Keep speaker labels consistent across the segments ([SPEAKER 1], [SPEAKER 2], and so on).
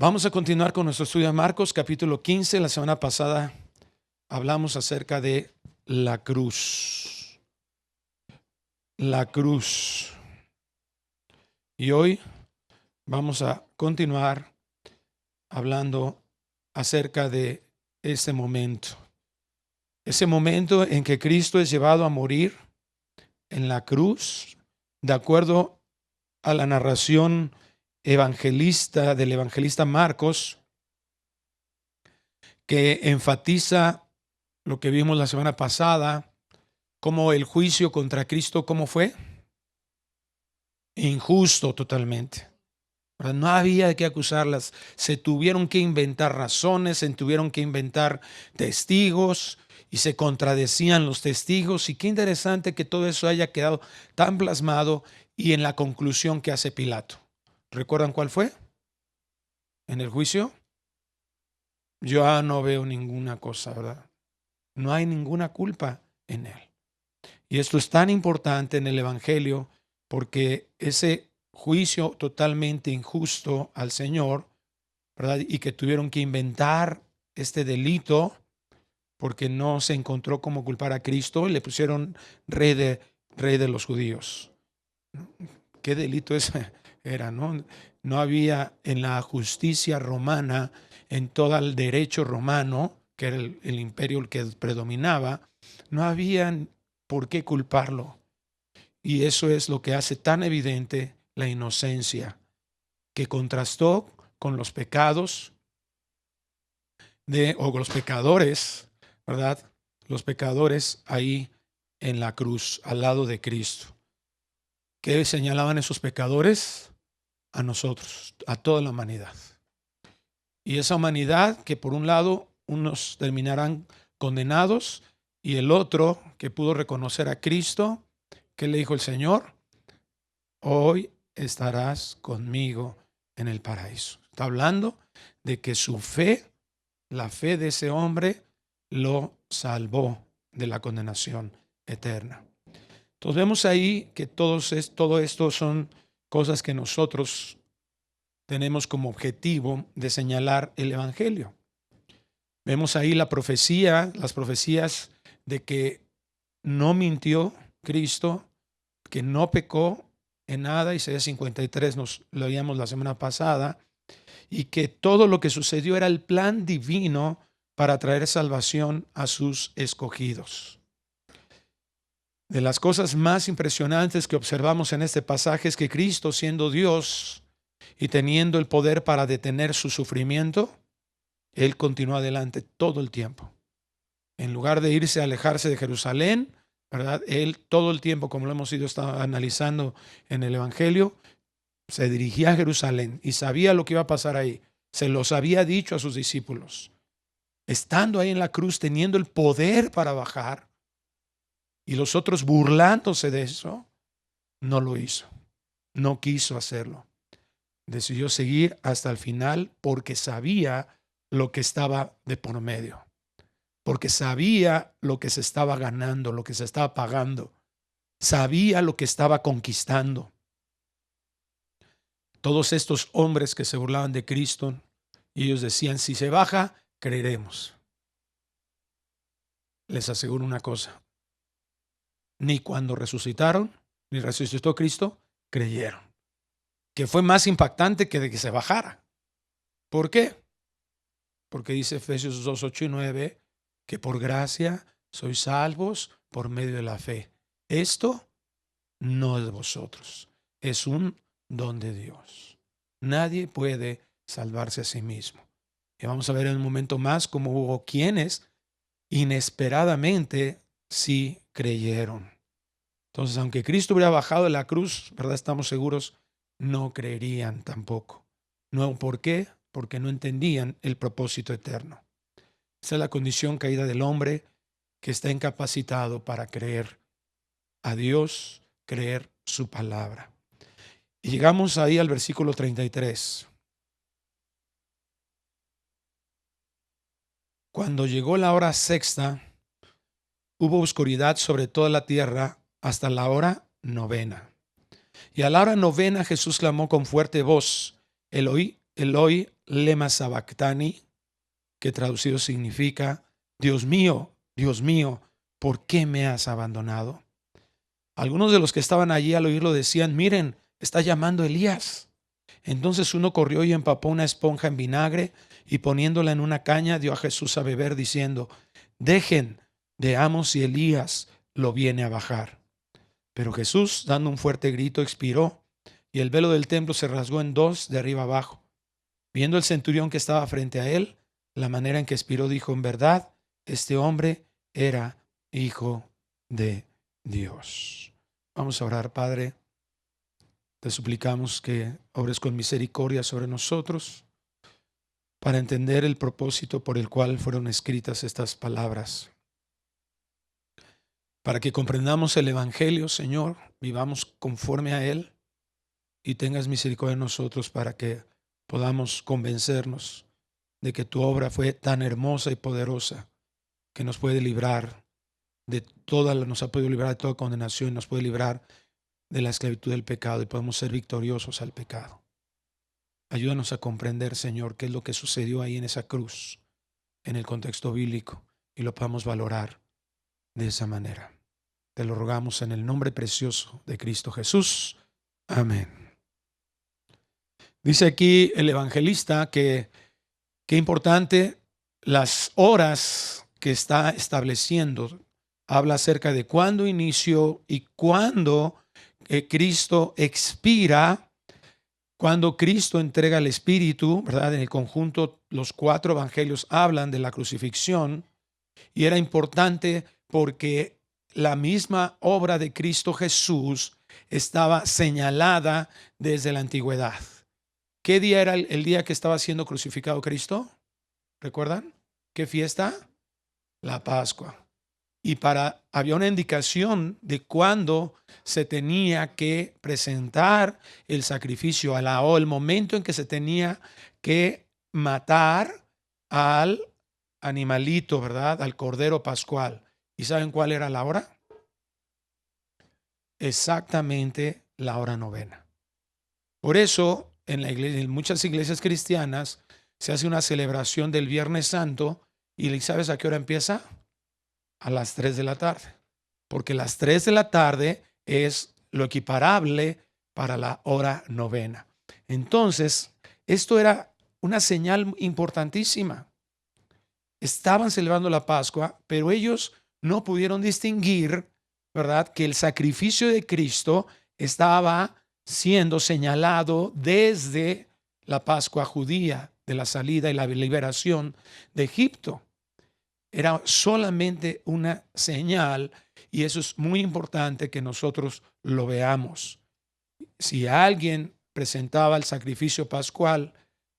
[SPEAKER 1] Vamos a continuar con nuestro estudio de Marcos, capítulo 15. La semana pasada hablamos acerca de la cruz. La cruz. Y hoy vamos a continuar hablando acerca de ese momento. Ese momento en que Cristo es llevado a morir en la cruz, de acuerdo a la narración evangelista del evangelista Marcos, que enfatiza lo que vimos la semana pasada, como el juicio contra Cristo, ¿cómo fue? Injusto totalmente. No había de qué acusarlas. Se tuvieron que inventar razones, se tuvieron que inventar testigos y se contradecían los testigos. Y qué interesante que todo eso haya quedado tan plasmado y en la conclusión que hace Pilato. ¿Recuerdan cuál fue? En el juicio. Yo no veo ninguna cosa, ¿verdad? No hay ninguna culpa en él. Y esto es tan importante en el Evangelio porque ese juicio totalmente injusto al Señor, ¿verdad? Y que tuvieron que inventar este delito porque no se encontró cómo culpar a Cristo y le pusieron rey de los judíos. ¿Qué delito ese era, no? No había en la justicia romana, en todo el derecho romano, que era el imperio que predominaba, no había por qué culparlo. Y eso es lo que hace tan evidente la inocencia, que contrastó con los pecados o los pecadores, ¿verdad? Los pecadores ahí en la cruz, al lado de Cristo. ¿Qué señalaban esos pecadores? A nosotros, a toda la humanidad. Y esa humanidad que por un lado unos terminarán condenados y el otro que pudo reconocer a Cristo, ¿qué le dijo el Señor? Hoy estarás conmigo en el paraíso. Está hablando de que su fe, la fe de ese hombre, lo salvó de la condenación eterna. Entonces vemos ahí que todo esto son cosas que nosotros tenemos como objetivo de señalar el Evangelio. Vemos ahí las profecías de que no mintió Cristo, que no pecó en nada, Isaías 53 nos lo leíamos la semana pasada, y que todo lo que sucedió era el plan divino para traer salvación a sus escogidos. De las cosas más impresionantes que observamos en este pasaje es que Cristo, siendo Dios y teniendo el poder para detener su sufrimiento, Él continuó adelante todo el tiempo. En lugar de irse a alejarse de Jerusalén, ¿verdad? Él todo el tiempo, como lo hemos ido analizando en el Evangelio, se dirigía a Jerusalén y sabía lo que iba a pasar ahí. Se los había dicho a sus discípulos. Estando ahí en la cruz, teniendo el poder para bajar, y los otros burlándose de eso, no lo hizo. No quiso hacerlo. Decidió seguir hasta el final porque sabía lo que estaba de por medio. Porque sabía lo que se estaba ganando, lo que se estaba pagando. Sabía lo que estaba conquistando. Todos estos hombres que se burlaban de Cristo, y ellos decían, si se baja, creeremos. Les aseguro una cosa. Ni cuando resucitaron, ni resucitó Cristo, creyeron. Que fue más impactante que de que se bajara. ¿Por qué? Porque dice Efesios 2, 8 y 9, que por gracia sois salvos por medio de la fe. Esto no es de vosotros, es un don de Dios. Nadie puede salvarse a sí mismo. Y vamos a ver en un momento más cómo hubo quienes inesperadamente sí creyeron. Entonces, aunque Cristo hubiera bajado de la cruz, ¿verdad? Estamos seguros, no creerían tampoco. No, ¿por qué? Porque no entendían el propósito eterno. Esa es la condición caída del hombre que está incapacitado para creer a Dios, creer su palabra. Y llegamos ahí al versículo 33. Cuando llegó la hora sexta, hubo oscuridad sobre toda la tierra hasta la hora novena. Y a la hora novena Jesús clamó con fuerte voz, Eloí, Eloi lema sabactani, que traducido significa, Dios mío, ¿por qué me has abandonado? Algunos de los que estaban allí al oírlo decían, miren, está llamando Elías. Entonces uno corrió y empapó una esponja en vinagre y poniéndola en una caña dio a Jesús a beber diciendo, dejen, veamos si Elías lo viene a bajar. Pero Jesús, dando un fuerte grito, expiró y el velo del templo se rasgó en dos de arriba abajo. Viendo el centurión que estaba frente a él, la manera en que expiró, dijo, en verdad, este hombre era hijo de Dios. Vamos a orar, Padre. Te suplicamos que obres con misericordia sobre nosotros para entender el propósito por el cual fueron escritas estas palabras. Para que comprendamos el Evangelio, Señor, vivamos conforme a él y tengas misericordia de nosotros para que podamos convencernos de que tu obra fue tan hermosa y poderosa que nos puede librar nos ha podido librar de toda condenación, nos puede librar de la esclavitud del pecado y podemos ser victoriosos al pecado. Ayúdanos a comprender, Señor, qué es lo que sucedió ahí en esa cruz, en el contexto bíblico, y lo podamos valorar de esa manera. Te lo rogamos en el nombre precioso de Cristo Jesús. Amén. Dice aquí el evangelista que qué importante las horas que está estableciendo. Habla acerca de cuándo inició y cuándo Cristo expira, cuando Cristo entrega el Espíritu, ¿verdad? En el conjunto, los 4 evangelios hablan de la crucifixión y era importante porque la misma obra de Cristo Jesús estaba señalada desde la antigüedad. ¿Qué día era el día que estaba siendo crucificado Cristo? ¿Recuerdan? ¿Qué fiesta? La Pascua. Y había una indicación de cuándo se tenía que presentar el sacrificio, o el momento en que se tenía que matar al animalito, ¿verdad? Al cordero pascual. ¿Y saben cuál era la hora? Exactamente la hora novena. Por eso, en muchas iglesias cristianas se hace una celebración del Viernes Santo y ¿sabes a qué hora empieza? A las 3 de la tarde, porque las 3 de la tarde es lo equiparable para la hora novena. Entonces, esto era una señal importantísima. Estaban celebrando la Pascua, pero ellos no pudieron distinguir, ¿verdad?, que el sacrificio de Cristo estaba siendo señalado desde la Pascua judía, de la salida y la liberación de Egipto. Era solamente una señal y eso es muy importante que nosotros lo veamos. Si alguien presentaba el sacrificio pascual,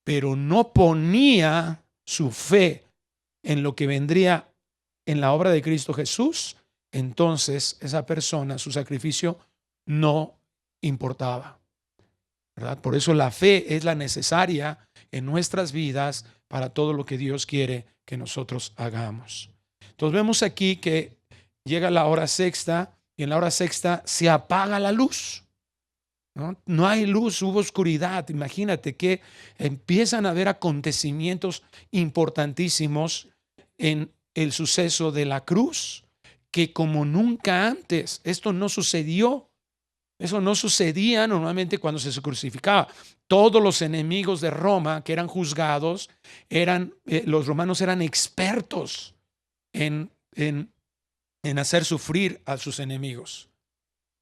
[SPEAKER 1] pero no ponía su fe en lo que vendría en la obra de Cristo Jesús, entonces esa persona, su sacrificio no importaba, ¿verdad? Por eso la fe es la necesaria en nuestras vidas para todo lo que Dios quiere que nosotros hagamos. Entonces vemos aquí que llega la hora sexta y en la hora sexta se apaga la luz. No hay luz, hubo oscuridad. Imagínate que empiezan a haber acontecimientos importantísimos en el suceso de la cruz, que como nunca antes, esto no sucedió. Eso no sucedía normalmente cuando se crucificaba. Todos los enemigos de Roma que eran juzgados, los romanos eran expertos en hacer sufrir a sus enemigos.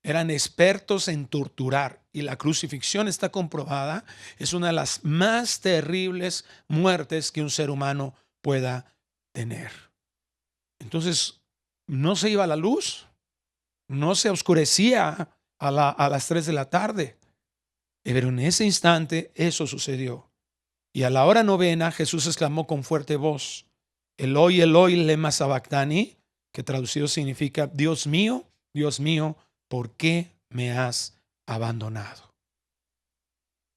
[SPEAKER 1] Eran expertos en torturar y la crucifixión está comprobada, es una de las más terribles muertes que un ser humano pueda tener. Entonces, no se iba la luz, no se oscurecía a las 3 de la tarde, pero en ese instante eso sucedió. Y a la hora novena Jesús exclamó con fuerte voz, Eloi, Eloi, lema sabactani, que traducido significa, Dios mío, ¿por qué me has abandonado?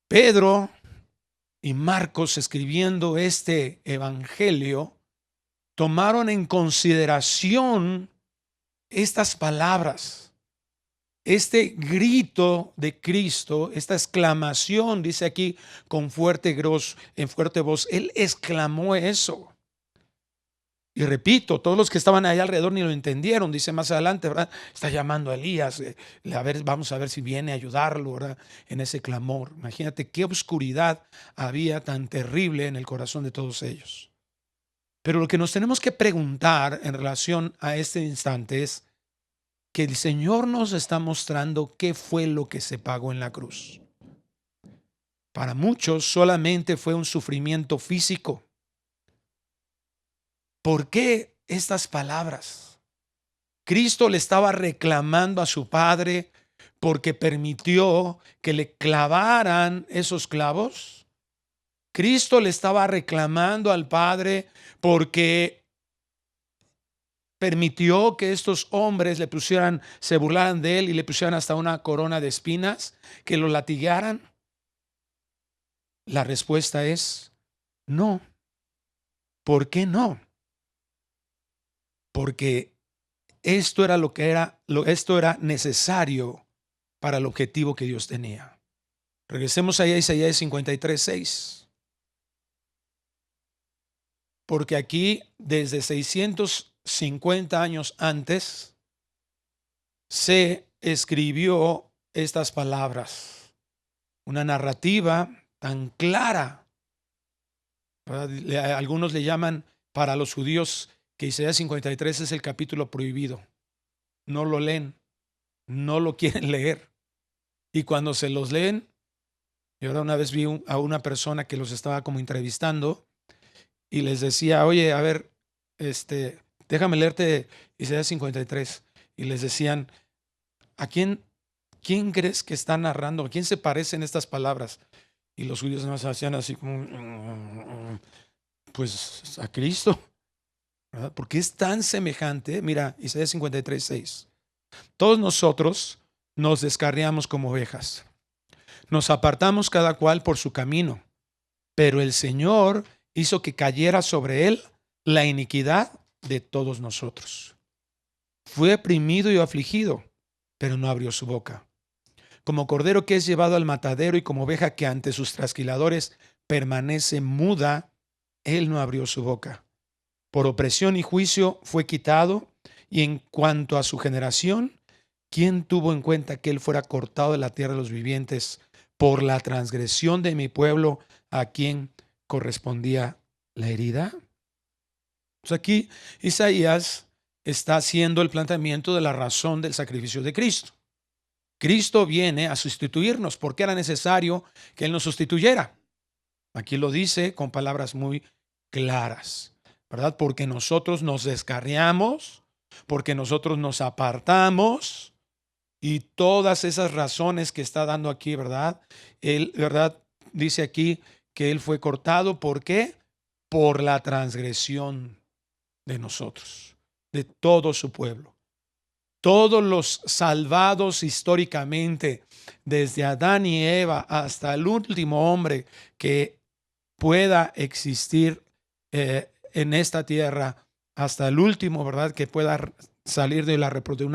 [SPEAKER 1] Pedro y Marcos, escribiendo este evangelio, tomaron en consideración estas palabras. Este grito de Cristo, esta exclamación, dice aquí con en fuerte voz, Él exclamó eso. Y repito, todos los que estaban ahí alrededor ni lo entendieron. Dice más adelante, ¿verdad? Está llamando a Elías. Vamos a ver si viene a ayudarlo, ¿verdad? En ese clamor. Imagínate qué oscuridad había tan terrible en el corazón de todos ellos. Pero lo que nos tenemos que preguntar en relación a este instante es que el Señor nos está mostrando qué fue lo que se pagó en la cruz. Para muchos solamente fue un sufrimiento físico. ¿Por qué estas palabras? Cristo le estaba reclamando a su Padre porque permitió que le clavaran esos clavos. Cristo le estaba reclamando al Padre porque permitió que estos hombres se burlaran de él y le pusieran hasta una corona de espinas, que lo latigaran. La respuesta es no. ¿Por qué no? Porque esto era necesario para el objetivo que Dios tenía. Regresemos a Isaías 53:6. Porque aquí, desde 650 años antes, se escribió estas palabras. Una narrativa tan clara. Algunos le llaman, para los judíos, que Isaías 53 es el capítulo prohibido. No lo leen, no lo quieren leer. Y cuando se los leen, yo ahora una vez vi a una persona que los estaba como entrevistando y les decía, oye, a ver, déjame leerte Isaías 53. Y les decían, ¿a quién crees que está narrando? ¿A quién se parecen estas palabras? Y los judíos nos hacían así como, pues a Cristo, ¿verdad? Porque es tan semejante. Mira, Isaías 53:6. Todos nosotros nos descarriamos como ovejas. Nos apartamos cada cual por su camino, pero el Señor hizo que cayera sobre él la iniquidad de todos nosotros. Fue oprimido y afligido, pero no abrió su boca. Como cordero que es llevado al matadero y como oveja que ante sus trasquiladores permanece muda, él no abrió su boca. Por opresión y juicio fue quitado, y en cuanto a su generación, ¿quién tuvo en cuenta que él fuera cortado de la tierra de los vivientes por la transgresión de mi pueblo, a quien correspondía la herida? Pues aquí Isaías está haciendo el planteamiento de la razón del sacrificio de Cristo. Cristo viene a sustituirnos porque era necesario que Él nos sustituyera. Aquí lo dice con palabras muy claras, ¿verdad? Porque nosotros nos descarriamos, porque nosotros nos apartamos y todas esas razones que está dando aquí, ¿verdad? Él, ¿verdad? Dice aquí que Él fue cortado. ¿Por qué? Por la transgresión de nosotros, de todo su pueblo. Todos los salvados históricamente, desde Adán y Eva hasta el último hombre que pueda existir en esta tierra, hasta el último, ¿verdad? Que pueda salir de una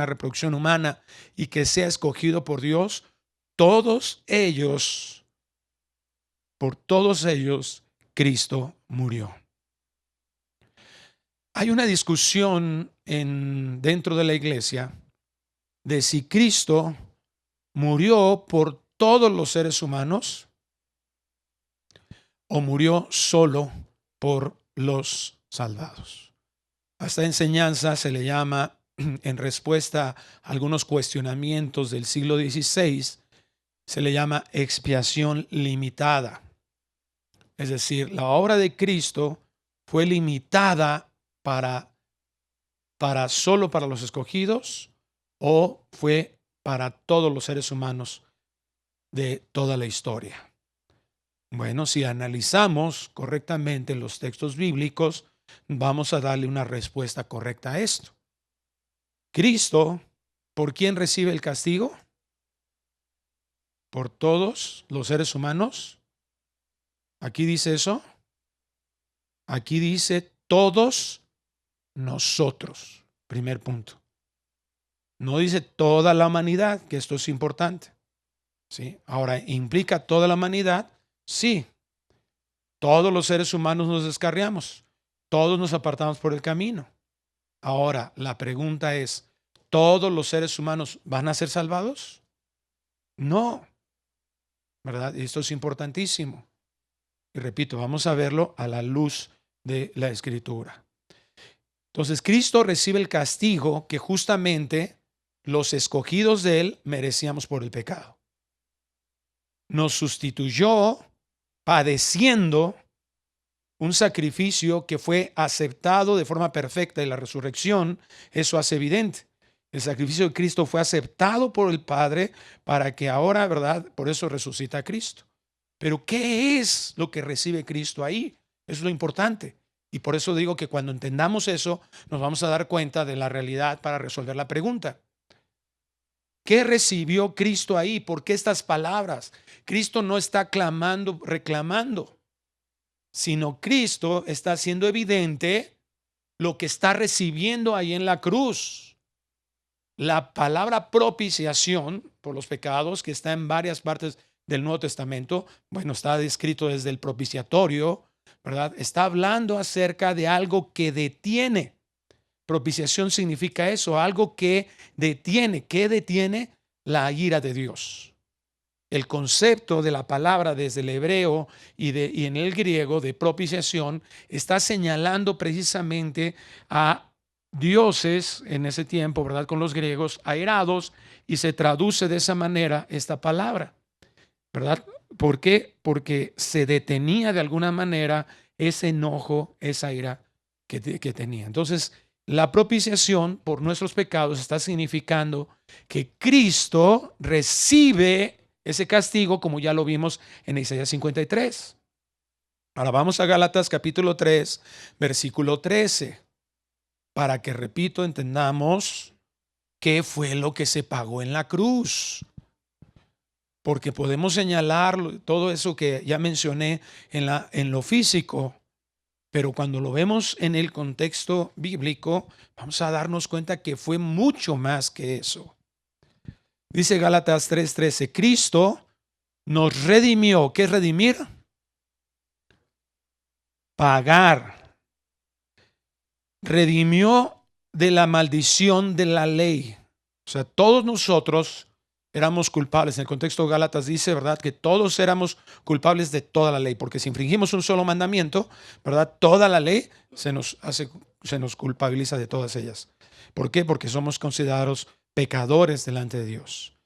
[SPEAKER 1] reproducción humana y que sea escogido por Dios, todos ellos, por todos ellos, Cristo murió. Hay una discusión dentro de la iglesia de si Cristo murió por todos los seres humanos o murió solo por los salvados. A esta enseñanza se le llama, en respuesta a algunos cuestionamientos del siglo XVI, se le llama expiación limitada. Es decir, la obra de Cristo fue limitada solo para los escogidos, o fue para todos los seres humanos de toda la historia. Bueno, si analizamos correctamente los textos bíblicos, vamos a darle una respuesta correcta a esto. Cristo, ¿por quién recibe el castigo? ¿Por todos los seres humanos? ¿Aquí dice eso? Aquí dice todos nosotros. Primer punto. No dice toda la humanidad, que esto es importante. ¿Sí? Ahora, ¿implica toda la humanidad? Sí. Todos los seres humanos nos descarriamos. Todos nos apartamos por el camino. Ahora, la pregunta es, ¿todos los seres humanos van a ser salvados? No, ¿verdad? Esto es importantísimo. Y repito, vamos a verlo a la luz de la Escritura. Entonces, Cristo recibe el castigo que justamente los escogidos de Él merecíamos por el pecado. Nos sustituyó padeciendo un sacrificio que fue aceptado de forma perfecta, y la resurrección eso hace evidente. El sacrificio de Cristo fue aceptado por el Padre para que ahora, ¿verdad? Por eso resucita a Cristo. Pero ¿qué es lo que recibe Cristo ahí? Eso es lo importante. Y por eso digo que cuando entendamos eso, nos vamos a dar cuenta de la realidad para resolver la pregunta. ¿Qué recibió Cristo ahí? ¿Por qué estas palabras? Cristo no está clamando, reclamando, sino Cristo está haciendo evidente lo que está recibiendo ahí en la cruz. La palabra propiciación por los pecados, que está en varias partes del Nuevo Testamento, bueno, está descrito desde el propiciatorio, ¿verdad? Está hablando acerca de algo que detiene. Propiciación significa eso, algo que detiene la ira de Dios. El concepto de la palabra desde el hebreo y en el griego de propiciación está señalando precisamente a dioses en ese tiempo, ¿verdad? Con los griegos airados, y se traduce de esa manera esta palabra, ¿verdad? ¿Por qué? Porque se detenía de alguna manera ese enojo, esa ira que tenía. Entonces, la propiciación por nuestros pecados está significando que Cristo recibe ese castigo, como ya lo vimos en Isaías 53. Ahora vamos a Gálatas capítulo 3, versículo 13, para que, repito, entendamos qué fue lo que se pagó en la cruz. Porque podemos señalar todo eso que ya mencioné en lo físico, pero cuando lo vemos en el contexto bíblico, vamos a darnos cuenta que fue mucho más que eso. Dice Gálatas 3:13, Cristo nos redimió. ¿Qué es redimir? Pagar. Redimió de la maldición de la ley. O sea, todos nosotros éramos culpables. En el contexto de Gálatas dice, ¿verdad?, que todos éramos culpables de toda la ley, porque si infringimos un solo mandamiento, ¿verdad?, toda la ley se nos culpabiliza de todas ellas. ¿Por qué? Porque somos considerados pecadores delante de Dios.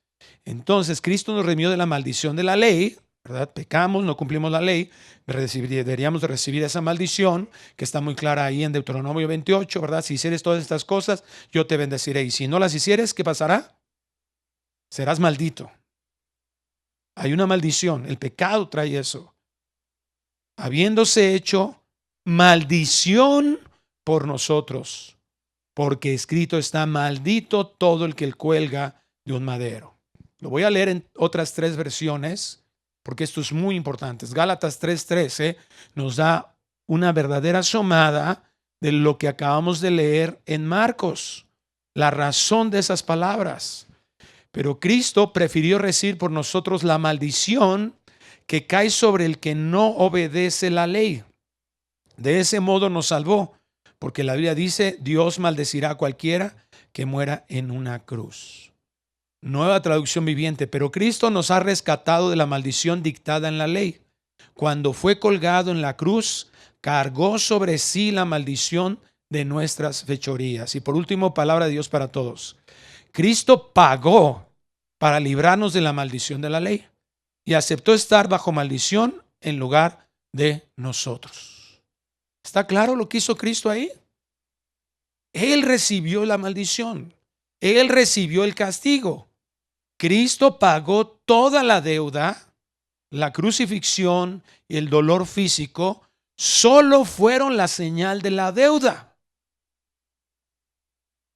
[SPEAKER 1] Entonces, Cristo nos redimió de la maldición de la ley, ¿verdad? Pecamos, no cumplimos la ley, deberíamos de recibir esa maldición que está muy clara ahí en Deuteronomio 28, ¿verdad? Si hicieres todas estas cosas, yo te bendeciré. Y si no las hicieres, ¿qué pasará? Serás maldito. Hay una maldición, el pecado trae eso. Habiéndose hecho maldición por nosotros, porque escrito está: maldito todo el que cuelga de un madero. Lo voy a leer en otras 3 versiones, porque esto es muy importante. Gálatas 3:13 nos da una verdadera asomada de lo que acabamos de leer en Marcos, la razón de esas palabras. Pero Cristo prefirió recibir por nosotros la maldición que cae sobre el que no obedece la ley. De ese modo nos salvó, porque la Biblia dice: Dios maldecirá a cualquiera que muera en una cruz. Nueva traducción viviente. Pero Cristo nos ha rescatado de la maldición dictada en la ley. Cuando fue colgado en la cruz, cargó sobre sí la maldición de nuestras fechorías. Y por último, palabra de Dios para todos. Cristo pagó para librarnos de la maldición de la ley y aceptó estar bajo maldición en lugar de nosotros. ¿Está claro lo que hizo Cristo ahí? Él recibió la maldición. Él recibió el castigo. Cristo pagó toda la deuda. La crucifixión y el dolor físico solo fueron la señal de la deuda,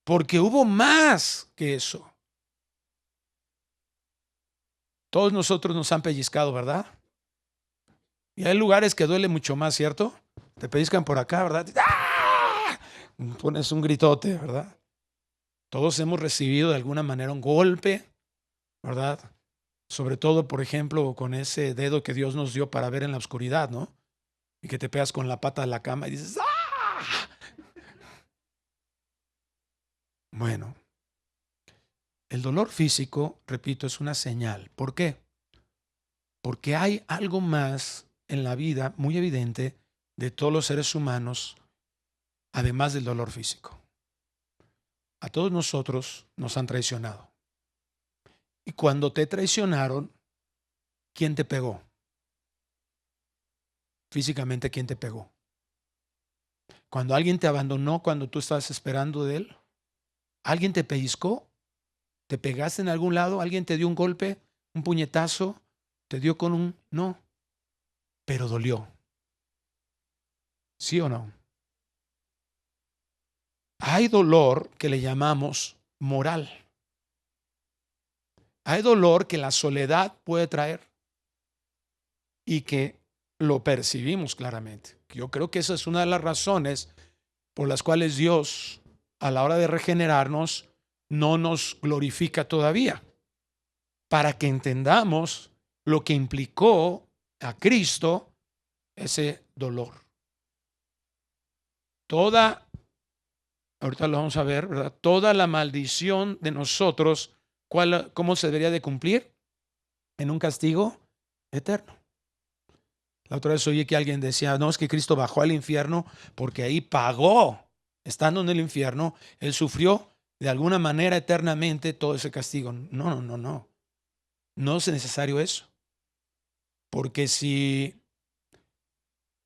[SPEAKER 1] porque hubo más que eso. Todos nosotros nos han pellizcado, ¿verdad? Y hay lugares que duele mucho más, ¿cierto? Te pellizcan por acá, ¿verdad? ¡Ah! Pones un gritote, ¿verdad? Todos hemos recibido de alguna manera un golpe, ¿verdad? Sobre todo, por ejemplo, con ese dedo que Dios nos dio para ver en la oscuridad, ¿no? Y que te pegas con la pata de la cama y dices, ¡ah! Bueno, el dolor físico, repito, es una señal. ¿Por qué? Porque hay algo más en la vida muy evidente de todos los seres humanos, además del dolor físico. A todos nosotros nos han traicionado. Y cuando te traicionaron, ¿quién te pegó? Físicamente, ¿quién te pegó? Cuando alguien te abandonó, cuando tú estabas esperando de él, ¿alguien te pellizcó? ¿Te pegaste en algún lado? ¿Alguien te dio un golpe? ¿Un puñetazo? ¿Te dio con un...? No, pero dolió. ¿Sí o no? Hay dolor que le llamamos moral. Hay dolor que la soledad puede traer y que lo percibimos claramente. Yo creo que esa es una de las razones por las cuales Dios, a la hora de regenerarnos, no nos glorifica todavía, para que entendamos lo que implicó a Cristo ese dolor. Ahorita lo vamos a ver, ¿verdad? Toda la maldición de nosotros, ¿cómo se debería de cumplir? En un castigo eterno. La otra vez oí que alguien decía, no, es que Cristo bajó al infierno porque ahí pagó. Estando en el infierno, Él sufrió de alguna manera eternamente todo ese castigo. No, no, no, no. No es necesario eso. Porque si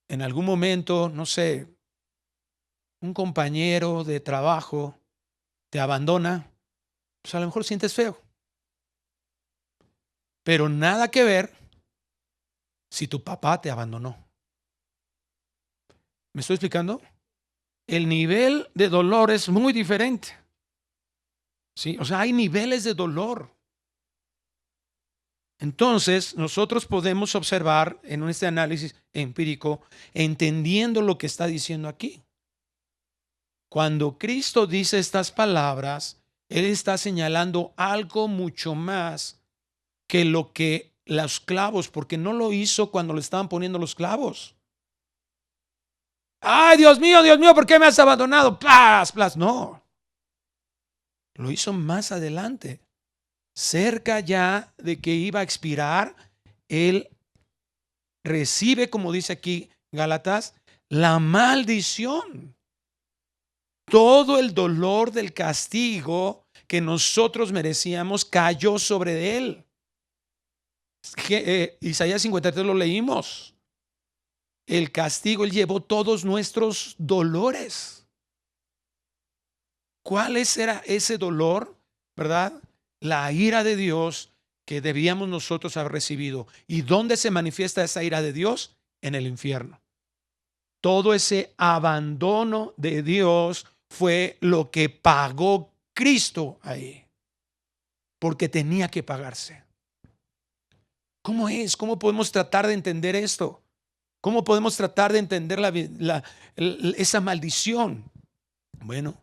[SPEAKER 1] en algún momento, no sé, un compañero de trabajo te abandona, pues a lo mejor sientes feo. Pero nada que ver si tu papá te abandonó. ¿Me estoy explicando? El nivel de dolor es muy diferente. ¿Sí? O sea, hay niveles de dolor. Entonces, nosotros podemos observar en este análisis empírico, entendiendo lo que está diciendo aquí. Cuando Cristo dice estas palabras, Él está señalando algo mucho más que lo que los clavos, porque no lo hizo cuando le estaban poniendo los clavos. Ay, Dios mío, ¿por qué me has abandonado? Plas, plas. No. Lo hizo más adelante. Cerca ya de que iba a expirar, Él recibe, como dice aquí Gálatas, la maldición. Todo el dolor del castigo que nosotros merecíamos cayó sobre Él. Isaías 53 lo leímos. El castigo, Él llevó todos nuestros dolores. ¿Cuál era ese dolor? ¿Verdad? La ira de Dios que debíamos nosotros haber recibido. ¿Y dónde se manifiesta esa ira de Dios? En el infierno. Todo ese abandono de Dios fue lo que pagó Cristo ahí. Porque tenía que pagarse. ¿Cómo es? ¿Cómo podemos tratar de entender esto? ¿Cómo podemos tratar de entender esa maldición? Bueno,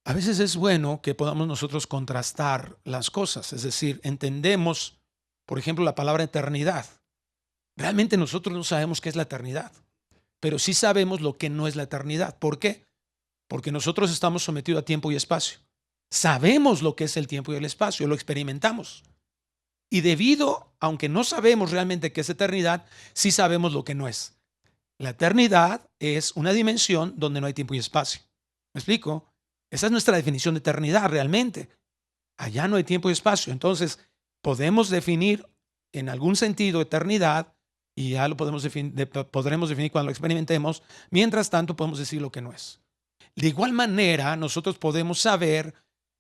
[SPEAKER 1] a veces es bueno que podamos nosotros contrastar las cosas. Es decir, entendemos, por ejemplo, la palabra eternidad. Realmente nosotros no sabemos qué es la eternidad, pero sí sabemos lo que no es la eternidad. ¿Por qué? Porque nosotros estamos sometidos a tiempo y espacio. Sabemos lo que es el tiempo y el espacio, lo experimentamos. Y debido, aunque no sabemos realmente qué es eternidad, sí sabemos lo que no es. La eternidad es una dimensión donde no hay tiempo y espacio. ¿Me explico? Esa es nuestra definición de eternidad realmente. Allá no hay tiempo y espacio. Entonces, podemos definir en algún sentido eternidad y ya lo podremos definir cuando lo experimentemos. Mientras tanto, podemos decir lo que no es. De igual manera, nosotros podemos saber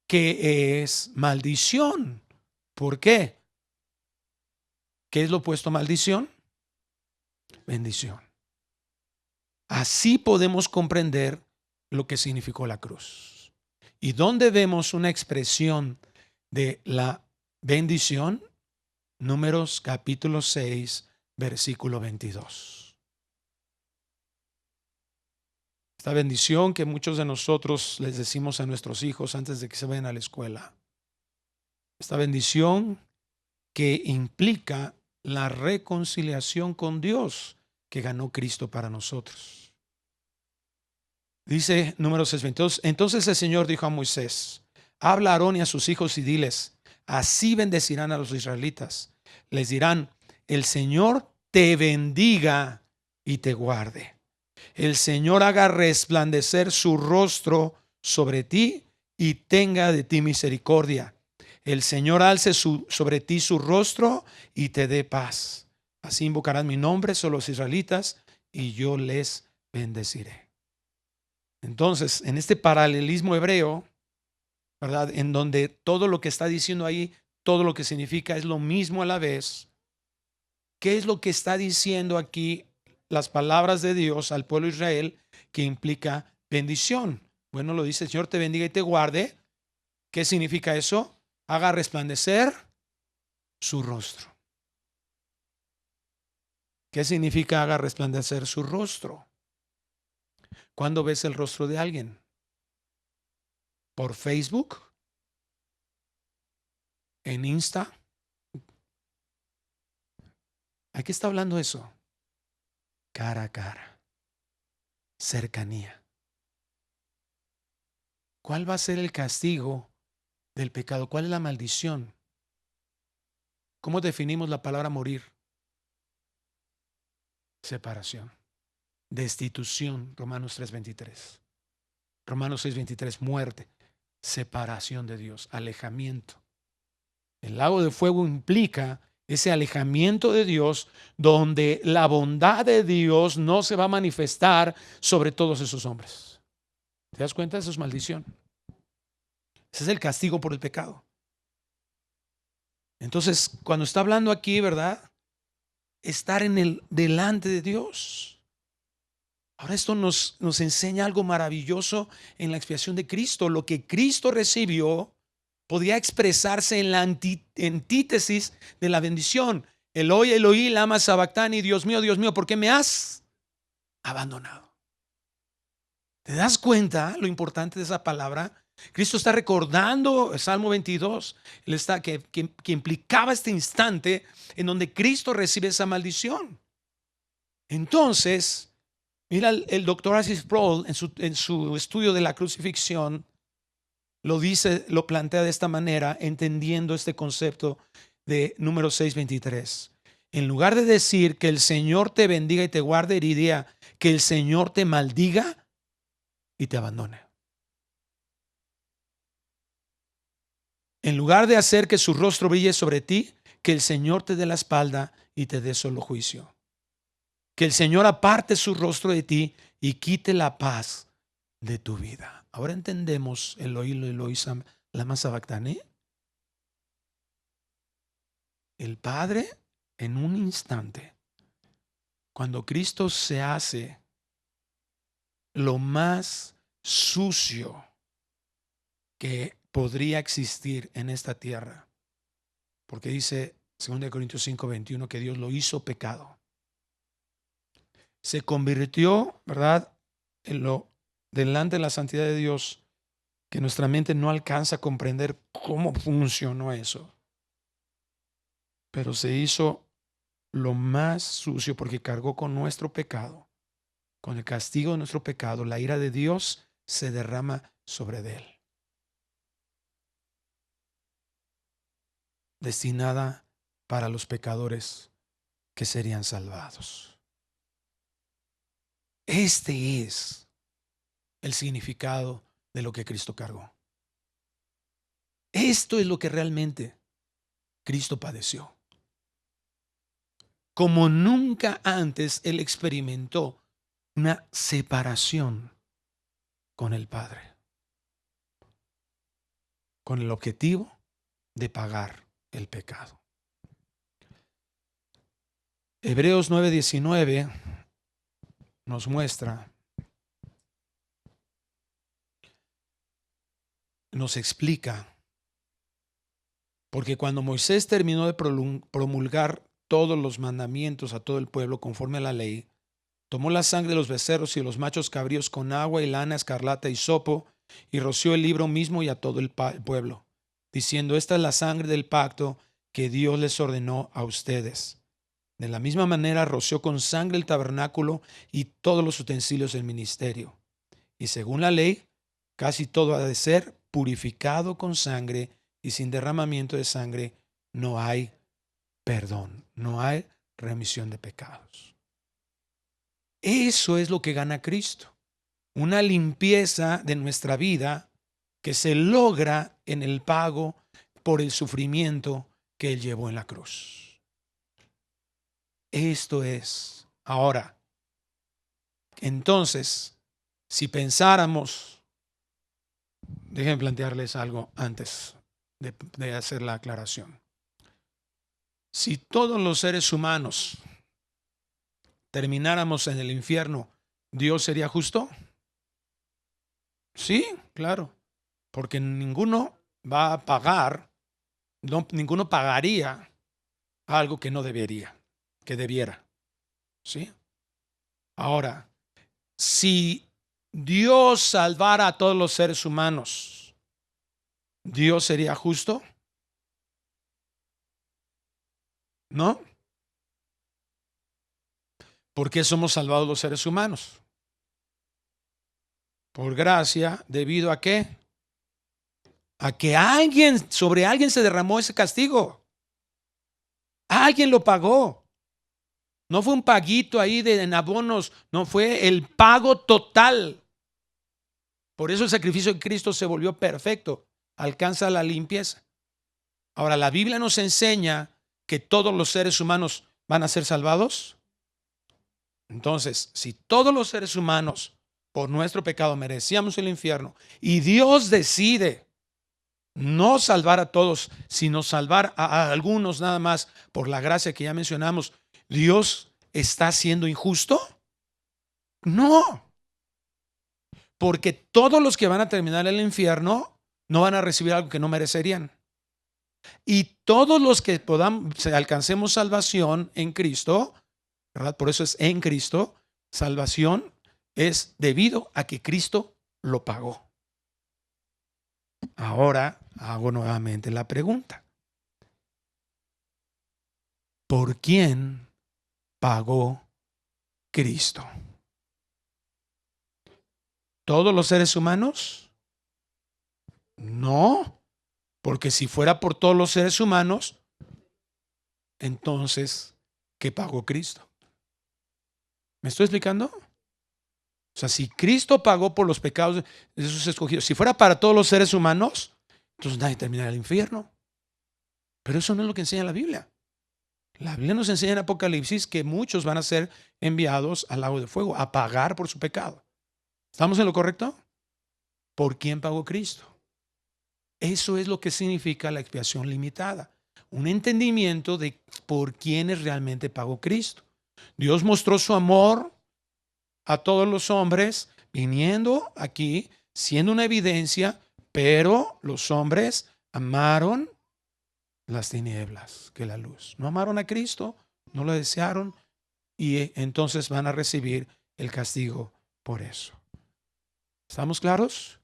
[SPEAKER 1] qué es maldición. ¿Por qué? ¿Qué es lo opuesto a maldición? Bendición. Así podemos comprender lo que significó la cruz. ¿Y dónde vemos una expresión de la bendición? Números capítulo 6, versículo 22. Esta bendición que muchos de nosotros les decimos a nuestros hijos antes de que se vayan a la escuela. Esta bendición que implica la reconciliación con Dios que ganó Cristo para nosotros. Dice Números 6:22. Entonces el Señor dijo a Moisés: habla a Aarón y a sus hijos y diles: así bendecirán a los israelitas. Les dirán: el Señor te bendiga y te guarde. El Señor haga resplandecer su rostro sobre ti y tenga de ti misericordia. El Señor alce sobre ti su rostro y te dé paz. Así invocarán mi nombre sobre los israelitas y yo les bendeciré. Entonces, en este paralelismo hebreo, ¿verdad? En donde todo lo que está diciendo ahí, todo lo que significa es lo mismo a la vez. ¿Qué es lo que está diciendo aquí las palabras de Dios al pueblo de Israel que implica bendición? Bueno, lo dice: el Señor te bendiga y te guarde. ¿Qué significa eso? Haga resplandecer su rostro. ¿Qué significa haga resplandecer su rostro? ¿Cuándo ves el rostro de alguien? ¿Por Facebook? ¿En Insta? ¿A qué está hablando eso? Cara a cara. Cercanía. ¿Cuál va a ser el castigo del pecado? ¿Cuál es la maldición? ¿Cómo definimos la palabra morir? Separación. Destitución, Romanos 3:23. Romanos 6:23, muerte. Separación de Dios, alejamiento. El lago de fuego implica ese alejamiento de Dios, donde la bondad de Dios no se va a manifestar sobre todos esos hombres. ¿Te das cuenta? Eso es maldición. Ese es el castigo por el pecado. Entonces, cuando está hablando aquí, ¿verdad? Estar delante de Dios. Ahora esto nos enseña algo maravilloso en la expiación de Cristo. Lo que Cristo recibió podía expresarse en la antítesis de la bendición. Eloi, Eloi, lama sabactani, Dios mío, ¿por qué me has abandonado? ¿Te das cuenta lo importante de esa palabra? Cristo está recordando el Salmo 22, que implicaba este instante en donde Cristo recibe esa maldición. Entonces, mira, el doctor Arcis Sproul en su estudio de la crucifixión lo dice, lo plantea de esta manera, entendiendo este concepto de Números 6:23. En lugar de decir que el Señor te bendiga y te guarde, diría que el Señor te maldiga y te abandone. En lugar de hacer que su rostro brille sobre ti, que el Señor te dé la espalda y te dé solo juicio. Que el Señor aparte su rostro de ti y quite la paz de tu vida. Ahora entendemos Eloi, Eloi, lama sabactani. El Padre, en un instante, cuando Cristo se hace lo más sucio que podría existir en esta tierra, porque dice 2 Corintios 5:21 que Dios lo hizo pecado. Se convirtió, ¿verdad?, en lo delante de la santidad de Dios, que nuestra mente no alcanza a comprender cómo funcionó eso. Pero se hizo lo más sucio porque cargó con nuestro pecado, con el castigo de nuestro pecado. La ira de Dios se derrama sobre él, destinada para los pecadores que serían salvados. Este es el significado de lo que Cristo cargó. Esto es lo que realmente Cristo padeció. Como nunca antes Él experimentó una separación con el Padre, con el objetivo de pagar el pecado. Hebreos 9:19 nos muestra, nos explica, porque cuando Moisés terminó de promulgar todos los mandamientos a todo el pueblo conforme a la ley, Tomó la sangre de los becerros y de los machos cabríos con agua y lana, escarlata y hisopo, y roció el libro mismo y a todo el pueblo, diciendo: esta es la sangre del pacto que Dios les ordenó a ustedes. De la misma manera roció con sangre el tabernáculo y todos los utensilios del ministerio. Y según la ley, casi todo ha de ser purificado con sangre, y sin derramamiento de sangre no hay perdón, no hay remisión de pecados. Eso es lo que gana Cristo, una limpieza de nuestra vida que se logra en el pago por el sufrimiento que Él llevó en la cruz. Esto es. Ahora, entonces, si pensáramos, déjenme plantearles algo antes de hacer la aclaración. Si todos los seres humanos termináramos en el infierno, ¿Dios sería justo? Sí, claro, porque ninguno va a pagar, ninguno pagaría algo que no debería, que debiera. ¿Sí? Ahora, si Dios salvara a todos los seres humanos, ¿Dios sería justo? ¿No? ¿Por qué somos salvados los seres humanos? Por gracia, ¿debido a qué? A que sobre alguien se derramó ese castigo. Alguien lo pagó. No fue un paguito ahí en abonos, no, fue el pago total. Por eso el sacrificio de Cristo se volvió perfecto, alcanza la limpieza. Ahora, la Biblia nos enseña que todos los seres humanos van a ser salvados. Entonces, si todos los seres humanos por nuestro pecado merecíamos el infierno y Dios decide no salvar a todos, sino salvar a algunos nada más por la gracia que ya mencionamos, ¿Dios está siendo injusto? No, porque todos los que van a terminar el infierno no van a recibir algo que no merecerían. Y todos los que alcancemos salvación en Cristo, ¿verdad? Por eso es en Cristo, salvación es debido a que Cristo lo pagó. Ahora hago nuevamente la pregunta: ¿por quién pagó Cristo? ¿Todos los seres humanos? No, porque si fuera por todos los seres humanos, entonces, ¿qué pagó Cristo? ¿Me estoy explicando? O sea, si Cristo pagó por los pecados de sus escogidos, si fuera para todos los seres humanos, entonces nadie terminaría el infierno. Pero eso no es lo que enseña la Biblia. La Biblia nos enseña en Apocalipsis que muchos van a ser enviados al lago de fuego a pagar por su pecado. ¿Estamos en lo correcto? ¿Por quién pagó Cristo? Eso es lo que significa la expiación limitada. Un entendimiento de por quiénes realmente pagó Cristo. Dios mostró su amor a todos los hombres viniendo aquí, siendo una evidencia, pero los hombres amaron las tinieblas que la luz. No amaron a Cristo, no lo desearon, y entonces van a recibir el castigo por eso. ¿Estamos claros?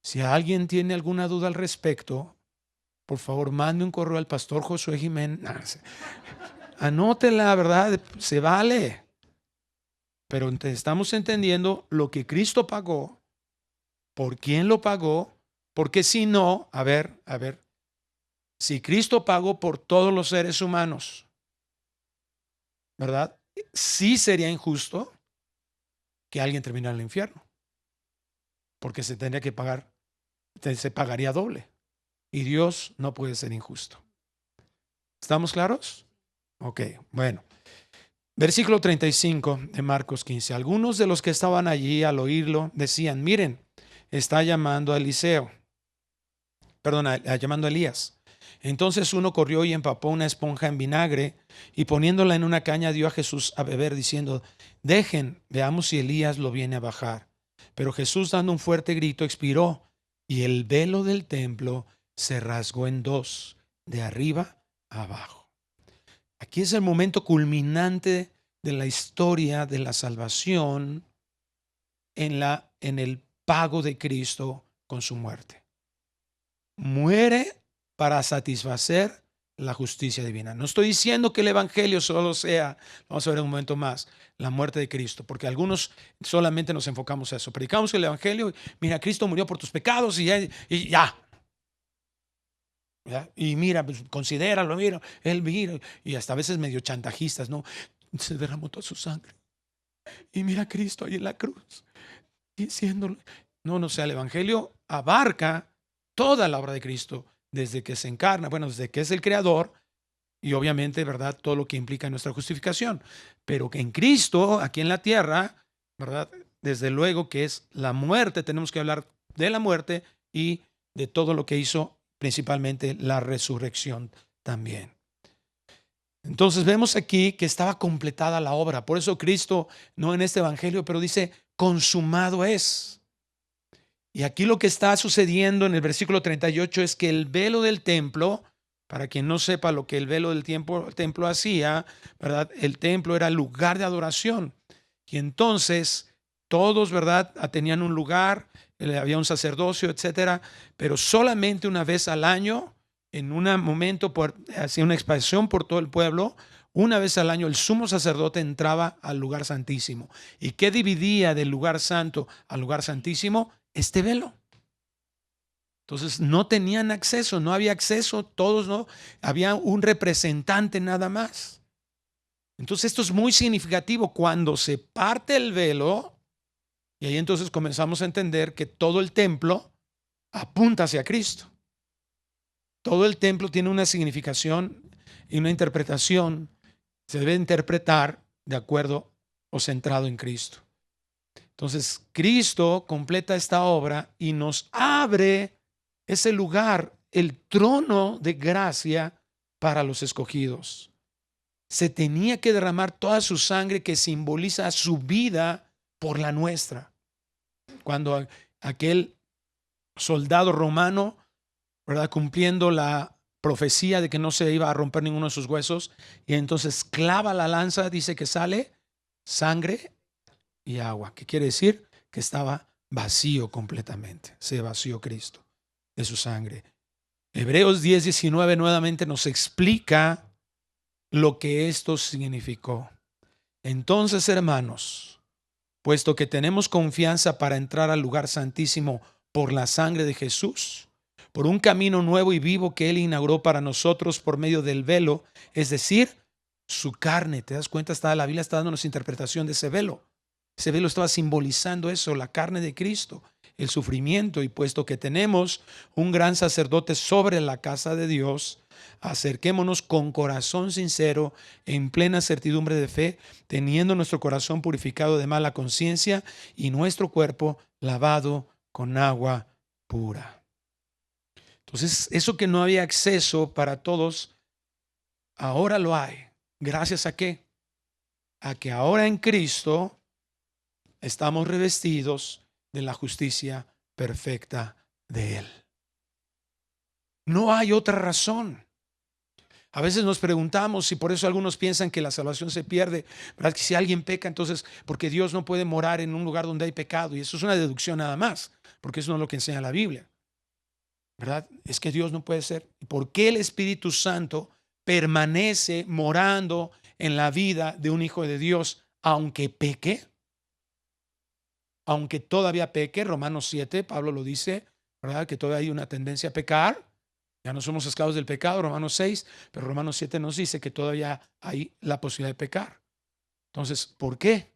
[SPEAKER 1] Si alguien tiene alguna duda al respecto, por favor mande un correo al pastor Josué Jiménez. Anótela, ¿verdad? Se vale. Pero estamos entendiendo lo que Cristo pagó, por quién lo pagó, porque si no, a ver, si Cristo pagó por todos los seres humanos, ¿verdad? Sí sería injusto que alguien terminara en el infierno, porque se tendría que pagar, se pagaría doble. Y Dios no puede ser injusto. ¿Estamos claros? Ok, bueno. Versículo 35 de Marcos 15. Algunos de los que estaban allí al oírlo decían: miren, está llamando a Eliseo. Llamando a Elías. Entonces uno corrió y empapó una esponja en vinagre y poniéndola en una caña dio a Jesús a beber, diciendo: dejen, veamos si Elías lo viene a bajar. Pero Jesús, dando un fuerte grito, expiró, y el velo del templo se rasgó en dos, de arriba a abajo. Aquí es el momento culminante de la historia de la salvación en el pago de Cristo con su muerte. Muere para satisfacer la justicia divina. No estoy diciendo que el evangelio solo sea, vamos a ver en un momento más, la muerte de Cristo, porque algunos solamente nos enfocamos a eso. Predicamos el evangelio, mira, Cristo murió por tus pecados y ya. ¿Ya? Y mira, pues, considéralo, mira, él mira, y hasta a veces medio chantajistas, ¿no? Se derramó toda su sangre. Y mira a Cristo ahí en la cruz, diciéndolo. No, no, o sea, el evangelio abarca toda la obra de Cristo, desde que se encarna, bueno, desde que es el creador y obviamente, ¿verdad? Todo lo que implica nuestra justificación. Pero que en Cristo, aquí en la tierra, ¿verdad? Desde luego que es la muerte, tenemos que hablar de la muerte y de todo lo que hizo, principalmente la resurrección también. Entonces vemos aquí que estaba completada la obra. Por eso Cristo, no en este evangelio, pero dice, consumado es. Y aquí lo que está sucediendo en el versículo 38 es que el velo del templo, para quien no sepa lo que el velo del templo hacía, ¿verdad? El templo era el lugar de adoración. Y entonces todos, ¿verdad? Tenían un lugar, había un sacerdocio, etcétera, pero solamente una vez al año, en un momento, hacía una expansión por todo el pueblo. Una vez al año el sumo sacerdote entraba al lugar santísimo. ¿Y qué dividía del lugar santo al lugar santísimo? Este velo. Entonces no tenían acceso, no había acceso, todos no, había un representante nada más. Entonces esto es muy significativo cuando se parte el velo, y ahí entonces comenzamos a entender que todo el templo apunta hacia Cristo. Todo el templo tiene una significación y una interpretación, se debe interpretar de acuerdo o centrado en Cristo. Entonces Cristo completa esta obra y nos abre ese lugar, el trono de gracia para los escogidos. Se tenía que derramar toda su sangre que simboliza su vida por la nuestra. Cuando aquel soldado romano, ¿verdad? Cumpliendo la profecía de que no se iba a romper ninguno de sus huesos, y entonces clava la lanza, dice que sale sangre y agua. ¿Qué quiere decir? Que estaba vacío completamente. Se vació Cristo de su sangre. Hebreos 10:19 nuevamente nos explica lo que esto significó. Entonces, hermanos, puesto que tenemos confianza para entrar al lugar santísimo por la sangre de Jesús, por un camino nuevo y vivo que Él inauguró para nosotros por medio del velo, es decir, su carne. ¿Te das cuenta? La Biblia está dándonos interpretación de ese velo. Ese velo estaba simbolizando eso, la carne de Cristo, el sufrimiento. Y puesto que tenemos un gran sacerdote sobre la casa de Dios, acerquémonos con corazón sincero, en plena certidumbre de fe, teniendo nuestro corazón purificado de mala conciencia y nuestro cuerpo lavado con agua pura. Entonces, eso que no había acceso para todos, ahora lo hay. ¿Gracias a qué? A que ahora en Cristo estamos revestidos de la justicia perfecta de Él. No hay otra razón. A veces nos preguntamos, y por eso algunos piensan que la salvación se pierde, ¿verdad? Que si alguien peca, entonces, porque Dios no puede morar en un lugar donde hay pecado. Y eso es una deducción nada más, porque eso no es lo que enseña la Biblia, ¿verdad? Es que Dios no puede ser. ¿Por qué el Espíritu Santo permanece morando en la vida de un hijo de Dios, aunque peque? Aunque todavía peque, Romanos 7, Pablo lo dice, ¿verdad? Que todavía hay una tendencia a pecar. Ya no somos esclavos del pecado, Romanos 6, pero Romanos 7 nos dice que todavía hay la posibilidad de pecar. Entonces, ¿por qué?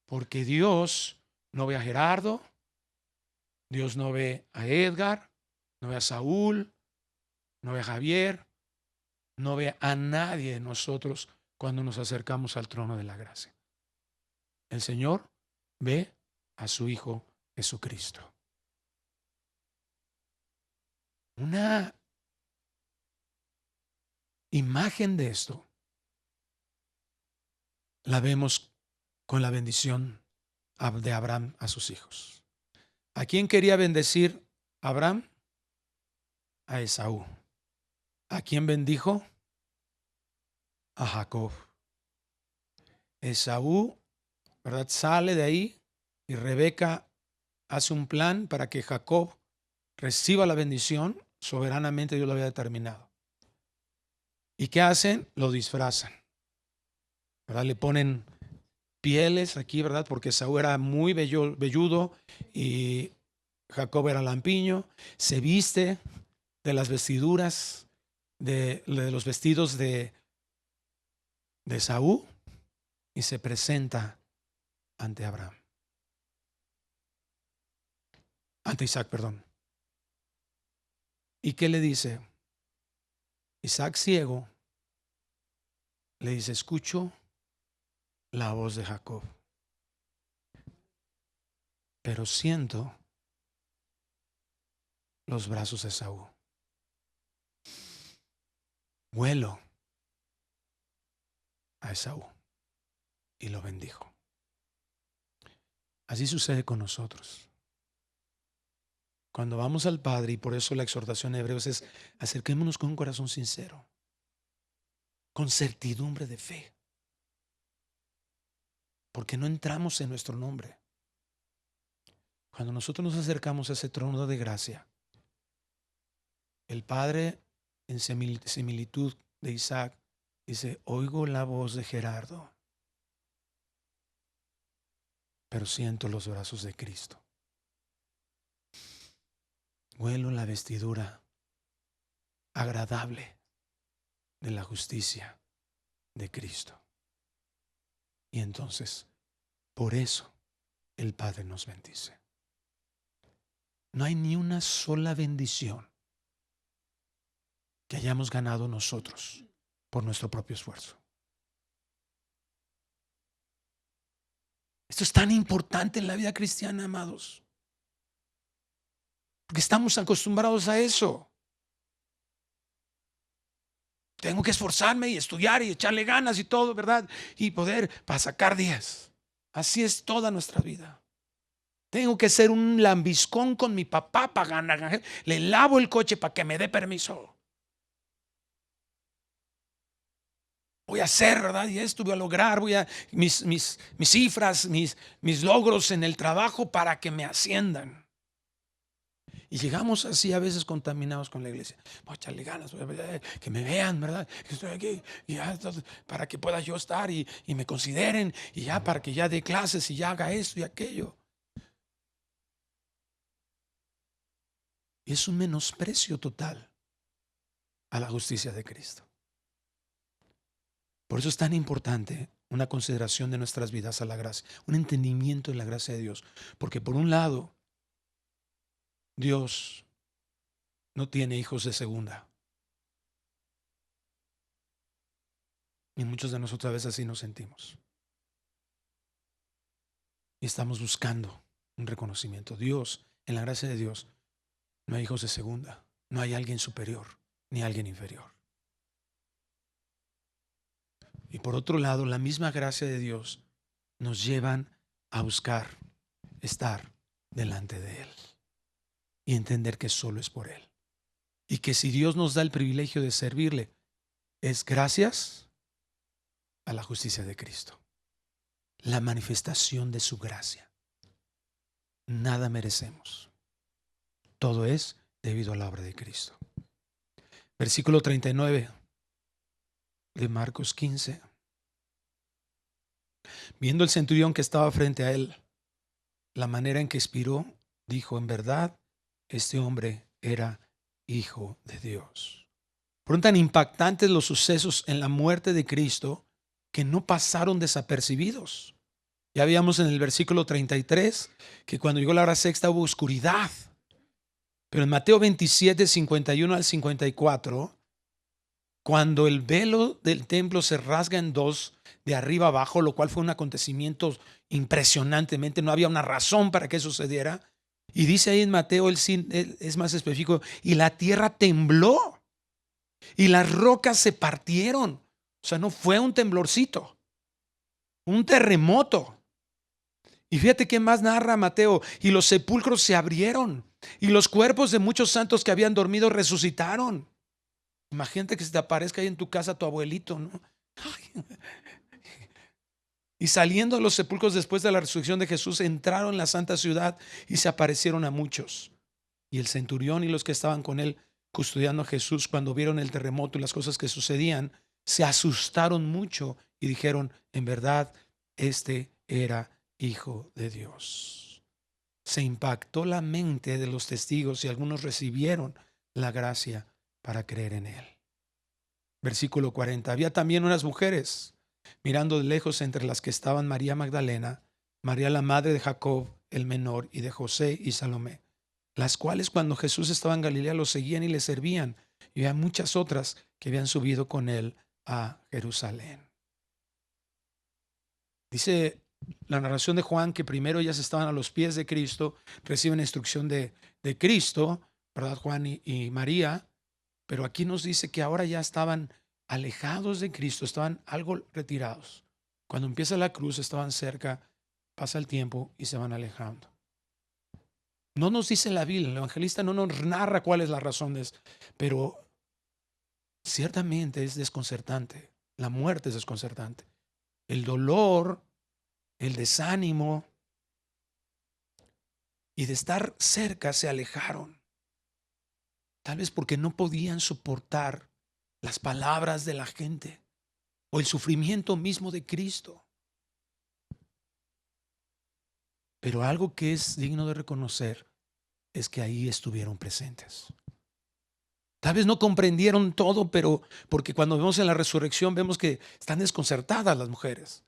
[SPEAKER 1] Porque Dios no ve a Gerardo, Dios no ve a Edgar, no ve a Saúl, no ve a Javier, no ve a nadie de nosotros cuando nos acercamos al trono de la gracia. El Señor ve a su Hijo Jesucristo. Una imagen de esto la vemos con la bendición de Abraham a sus hijos. ¿A quién quería bendecir Abraham? A Esaú. ¿A quién bendijo? A Jacob. Esaú, ¿verdad?, sale de ahí y Rebeca hace un plan para que Jacob reciba la bendición. Soberanamente Dios lo había determinado. ¿Y qué hacen? Lo disfrazan, ¿verdad? Le ponen pieles aquí, ¿verdad? Porque Esaú era muy velludo y Jacob era lampiño. Se viste de las vestiduras, de los vestidos de Esaú y se presenta ante Abraham. Ante Isaac, perdón. ¿Y qué le dice? Isaac, ciego, le dice: escucho la voz de Jacob, pero siento los brazos de Esaú. Huelo a Esaú. Y lo bendijo. Así sucede con nosotros. Cuando vamos al Padre, y por eso la exhortación de Hebreos es: acerquémonos con un corazón sincero, con certidumbre de fe, porque no entramos en nuestro nombre. Cuando nosotros nos acercamos a ese trono de gracia, el Padre, en similitud de Isaac, dice: oigo la voz de Gerardo, pero siento los brazos de Cristo. Huelo la vestidura agradable de la justicia de Cristo. Y entonces, por eso el Padre nos bendice. No hay ni una sola bendición que hayamos ganado nosotros por nuestro propio esfuerzo. Esto es tan importante en la vida cristiana, amados, porque estamos acostumbrados a eso. Tengo que esforzarme y estudiar y echarle ganas y todo, ¿verdad? Y poder para sacar 10. Así es toda nuestra vida. Tengo que ser un lambiscón con mi papá para ganar. Le lavo el coche para que me dé permiso. Voy a hacer, ¿verdad? Y esto voy a lograr. Voy a mis cifras, mis logros en el trabajo para que me asciendan. Y llegamos así a veces contaminados con la iglesia. Voy a echarle ganas, que me vean, ¿verdad? Que estoy aquí y ya, para que pueda yo estar y me consideren, y ya para que ya dé clases y ya haga esto y aquello. Y es un menosprecio total a la justicia de Cristo. Por eso es tan importante una consideración de nuestras vidas a la gracia, un entendimiento de la gracia de Dios. Porque por un lado, Dios no tiene hijos de segunda. Y muchos de nosotros a veces así nos sentimos. Y estamos buscando un reconocimiento. Dios, en la gracia de Dios, no hay hijos de segunda. No hay alguien superior ni alguien inferior. Y por otro lado, la misma gracia de Dios nos llevan a buscar estar delante de Él y entender que solo es por Él. Y que si Dios nos da el privilegio de servirle, es gracias a la justicia de Cristo, la manifestación de su gracia. Nada merecemos. Todo es debido a la obra de Cristo. Versículo 39 de Marcos 15. Viendo el centurión que estaba frente a él la manera en que expiró, dijo: en verdad, este hombre era hijo de Dios. Fueron tan impactantes los sucesos en la muerte de Cristo que no pasaron desapercibidos. Ya veíamos en el versículo 33 que cuando llegó la hora sexta hubo oscuridad. Pero en Mateo 27, 51 al 54, cuando el velo del templo se rasga en dos de arriba abajo, lo cual fue un acontecimiento impresionantemente, no había una razón para que eso sucediera. Y dice ahí en Mateo, él es más específico: y la tierra tembló y las rocas se partieron. O sea, no fue un temblorcito, un terremoto. Y fíjate qué más narra Mateo: y los sepulcros se abrieron y los cuerpos de muchos santos que habían dormido resucitaron. Imagínate que se te aparezca ahí en tu casa tu abuelito, ¿no? Y saliendo de los sepulcros después de la resurrección de Jesús, entraron en la santa ciudad y se aparecieron a muchos. Y el centurión y los que estaban con él custodiando a Jesús, cuando vieron el terremoto y las cosas que sucedían, se asustaron mucho y dijeron: en verdad, este era Hijo de Dios. Se impactó la mente de los testigos y algunos recibieron la gracia para creer en él. Versículo 40. Había también unas mujeres mirando de lejos, entre las que estaban María Magdalena, María la madre de Jacob el menor y de José y Salomé, las cuales cuando Jesús estaba en Galilea lo seguían y le servían. Y había muchas otras que habían subido con él a Jerusalén. Dice la narración de Juan que primero ellas estaban a los pies de Cristo, reciben instrucción de Cristo, ¿verdad? Juan y María, pero aquí nos dice que ahora ya estaban alejados de Cristo, estaban algo retirados. Cuando empieza la cruz estaban cerca, pasa el tiempo y se van alejando. No nos dice la Biblia, el evangelista no nos narra cuál es la razón de eso, pero ciertamente es desconcertante. La muerte es desconcertante. El dolor, el desánimo y de estar cerca se alejaron. Tal vez porque no podían soportar las palabras de la gente o el sufrimiento mismo de Cristo. Pero algo que es digno de reconocer es que ahí estuvieron presentes. Tal vez no comprendieron todo, pero porque cuando vemos en la resurrección vemos que están desconcertadas las mujeres.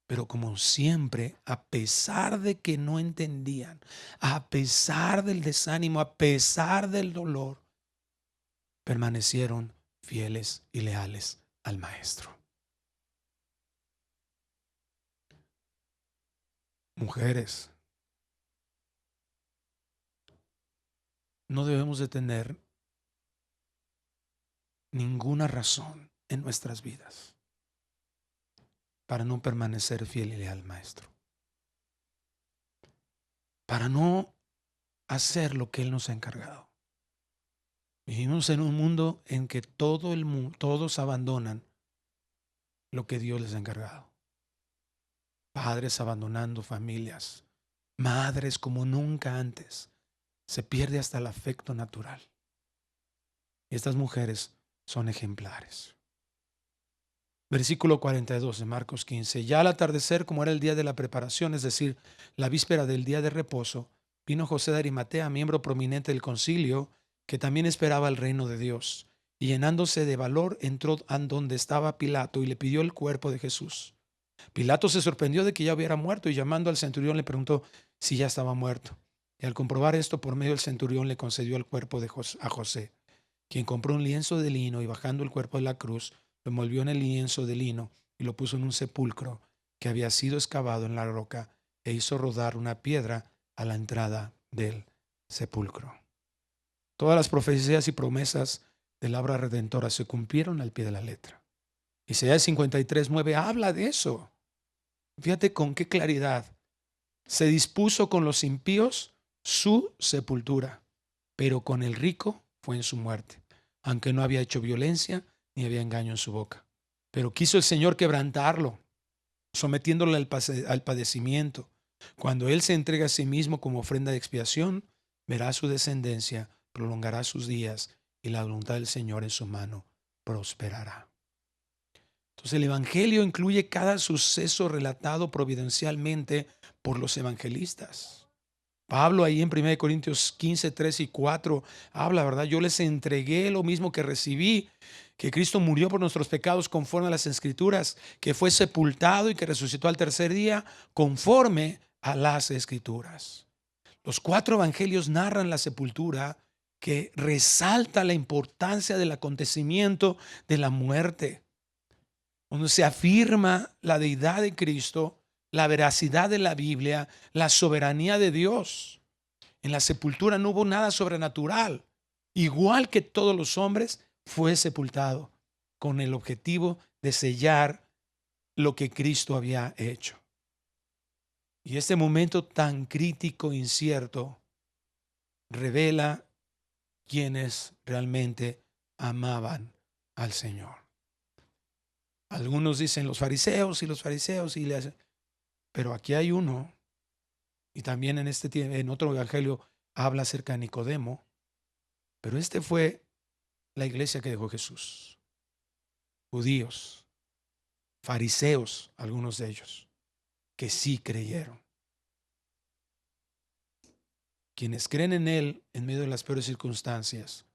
[SPEAKER 1] Pero como siempre, a pesar de que no entendían, a pesar del desánimo, a pesar del dolor, permanecieron fieles y leales al Maestro. Mujeres, no debemos de tener ninguna razón en nuestras vidas para no permanecer fiel y leal al Maestro, para no hacer lo que Él nos ha encargado. Vivimos en un mundo en que todos abandonan lo que Dios les ha encargado. Padres abandonando familias, madres como nunca antes. Se pierde hasta el afecto natural. Y estas mujeres son ejemplares. Versículo 42 de Marcos 15. Ya al atardecer, como era el día de la preparación, es decir, la víspera del día de reposo, vino José de Arimatea, miembro prominente del concilio, que también esperaba el reino de Dios. Y llenándose de valor, entró a donde estaba Pilato y le pidió el cuerpo de Jesús. Pilato se sorprendió de que ya hubiera muerto y llamando al centurión le preguntó si ya estaba muerto. Y al comprobar esto, por medio del centurión le concedió el cuerpo a José, quien compró un lienzo de lino y bajando el cuerpo de la cruz, lo envolvió en el lienzo de lino y lo puso en un sepulcro que había sido excavado en la roca e hizo rodar una piedra a la entrada del sepulcro. Todas las profecías y promesas de la obra redentora se cumplieron al pie de la letra. Isaías 53:9 habla de eso. Fíjate con qué claridad. Se dispuso con los impíos su sepultura, pero con el rico fue en su muerte, aunque no había hecho violencia ni había engaño en su boca. Pero quiso el Señor quebrantarlo, sometiéndolo al padecimiento. Cuando Él se entrega a sí mismo como ofrenda de expiación, verá su descendencia, prolongará sus días y la voluntad del Señor en su mano prosperará. Entonces el Evangelio incluye cada suceso relatado providencialmente por los evangelistas. Pablo ahí en 1 Corintios 15, 3 y 4 habla, ¿verdad? Yo les entregué lo mismo que recibí, que Cristo murió por nuestros pecados conforme a las Escrituras, que fue sepultado y que resucitó al tercer día conforme a las Escrituras. Los 4 evangelios narran la sepultura, que resalta la importancia del acontecimiento de la muerte, donde se afirma la deidad de Cristo, la veracidad de la Biblia, la soberanía de Dios. En la sepultura no hubo nada sobrenatural. Igual que todos los hombres, fue sepultado con el objetivo de sellar lo que Cristo había hecho. Y este momento tan crítico e incierto revela quienes realmente amaban al Señor. Algunos dicen los fariseos, pero aquí hay uno, y también en otro evangelio habla acerca de Nicodemo, pero este fue la iglesia que dejó Jesús. Judíos, fariseos, algunos de ellos, que sí creyeron. Quienes creen en Él en medio de las peores circunstancias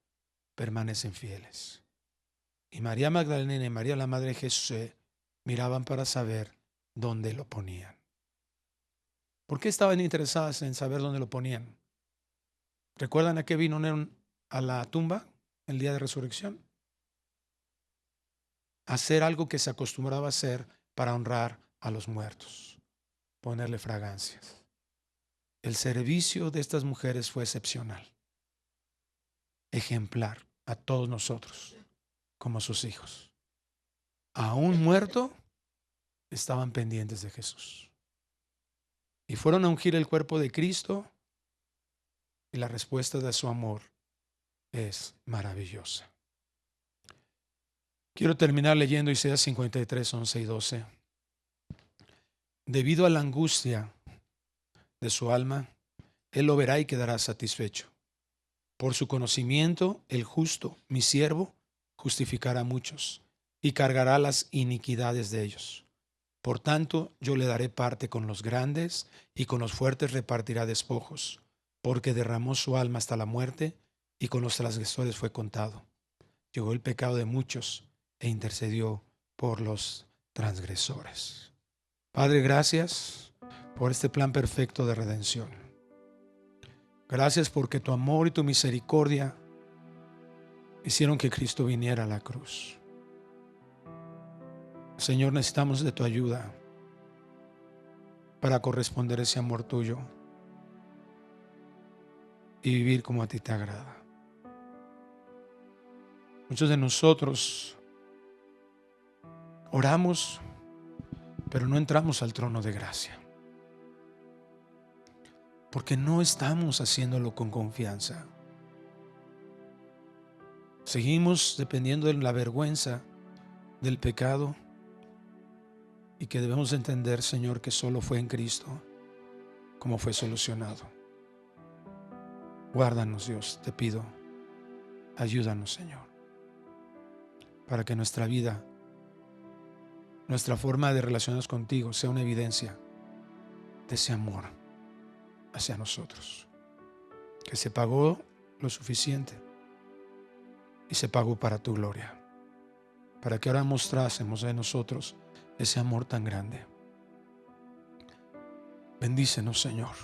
[SPEAKER 1] permanecen fieles. Y María Magdalena y María, la madre de Jesús, miraban para saber dónde lo ponían. ¿Por qué estaban interesadas en saber dónde lo ponían? ¿Recuerdan a qué vino a la tumba el día de resurrección? Hacer algo que se acostumbraba a hacer para honrar a los muertos, ponerle fragancias. El servicio de estas mujeres fue excepcional, ejemplar a todos nosotros como sus hijos. Aún muerto, estaban pendientes de Jesús. Y fueron a ungir el cuerpo de Cristo, y la respuesta de su amor es maravillosa. Quiero terminar leyendo Isaías 53, 11 y 12. Debido a la angustia de su alma, Él lo verá y quedará satisfecho. Por su conocimiento, el justo, mi siervo, justificará a muchos y cargará las iniquidades de ellos. Por tanto, yo le daré parte con los grandes y con los fuertes repartirá despojos, porque derramó su alma hasta la muerte y con los transgresores fue contado. Llevó el pecado de muchos e intercedió por los transgresores. Padre, gracias por este plan perfecto de redención. Gracias porque tu amor y tu misericordia hicieron que Cristo viniera a la cruz. Señor, necesitamos de tu ayuda para corresponder a ese amor tuyo y vivir como a ti te agrada. Muchos de nosotros oramos, pero no entramos al trono de gracia, porque no estamos haciéndolo con confianza. Seguimos dependiendo de la vergüenza del pecado y que debemos entender, Señor, que solo fue en Cristo como fue solucionado. Guárdanos, Dios, te pido. Ayúdanos, Señor, para que nuestra vida, nuestra forma de relacionarnos contigo sea una evidencia de ese amor hacia nosotros, que se pagó lo suficiente y se pagó para tu gloria, para que ahora mostrásemos de nosotros ese amor tan grande. Bendícenos, Señor,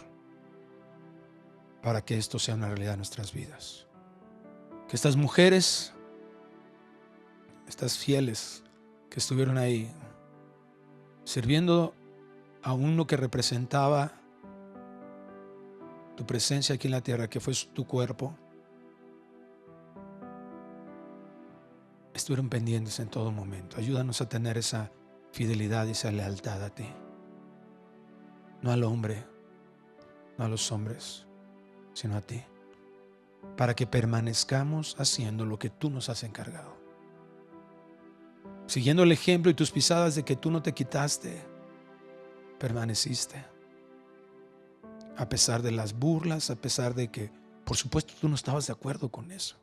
[SPEAKER 1] para que esto sea una realidad en nuestras vidas. Que estas mujeres, estas fieles que estuvieron ahí, sirviendo a uno que representaba tu presencia aquí en la tierra, que fue tu cuerpo, estuvieron pendientes en todo momento. Ayúdanos a tener esa fidelidad y esa lealtad a ti, no al hombre, no a los hombres, sino a ti, para que permanezcamos haciendo lo que tú nos has encargado, siguiendo el ejemplo y tus pisadas de que tú no te quitaste, permaneciste, a pesar de las burlas, a pesar de que, por supuesto, tú no estabas de acuerdo con eso.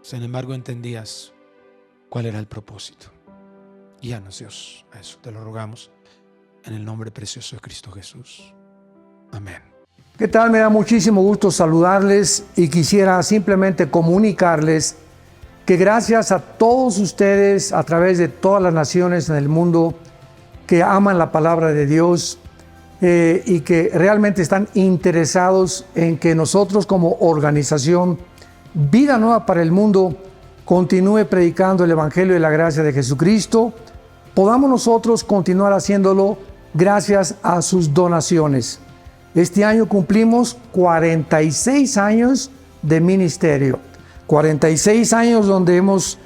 [SPEAKER 1] Sin embargo, entendías cuál era el propósito. Guíanos, Dios, a eso te lo rogamos en el nombre precioso de Cristo Jesús. Amén.
[SPEAKER 2] ¿Qué tal? Me da muchísimo gusto saludarles y quisiera simplemente comunicarles que gracias a todos ustedes a través de todas las naciones en el mundo que aman la palabra de Dios y que realmente están interesados en que nosotros como organización Vida Nueva para el Mundo continúe predicando el Evangelio de la gracia de Jesucristo, podamos nosotros continuar haciéndolo gracias a sus donaciones. Este año cumplimos 46 años de ministerio, 46 años donde hemos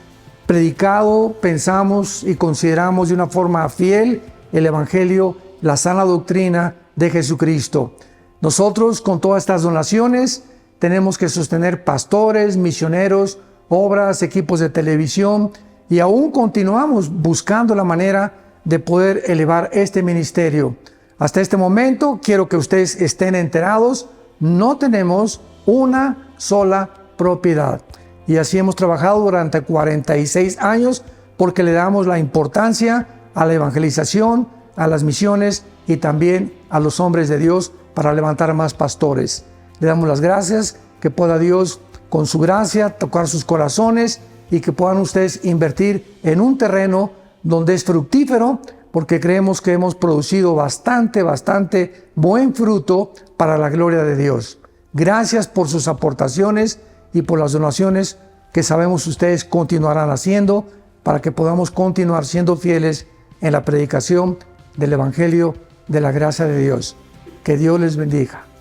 [SPEAKER 2] predicado, pensamos y consideramos de una forma fiel el Evangelio, la sana doctrina de Jesucristo. Nosotros con todas estas donaciones tenemos que sostener pastores, misioneros, obras, equipos de televisión y aún continuamos buscando la manera de poder elevar este ministerio. Hasta este momento, quiero que ustedes estén enterados, no tenemos una sola propiedad. Y así hemos trabajado durante 46 años porque le damos la importancia a la evangelización, a las misiones y también a los hombres de Dios para levantar más pastores. Le damos las gracias, que pueda Dios con su gracia tocar sus corazones y que puedan ustedes invertir en un terreno donde es fructífero, porque creemos que hemos producido bastante buen fruto para la gloria de Dios. Gracias por sus aportaciones y por las donaciones que sabemos ustedes continuarán haciendo para que podamos continuar siendo fieles en la predicación del Evangelio de la gracia de Dios. Que Dios les bendiga.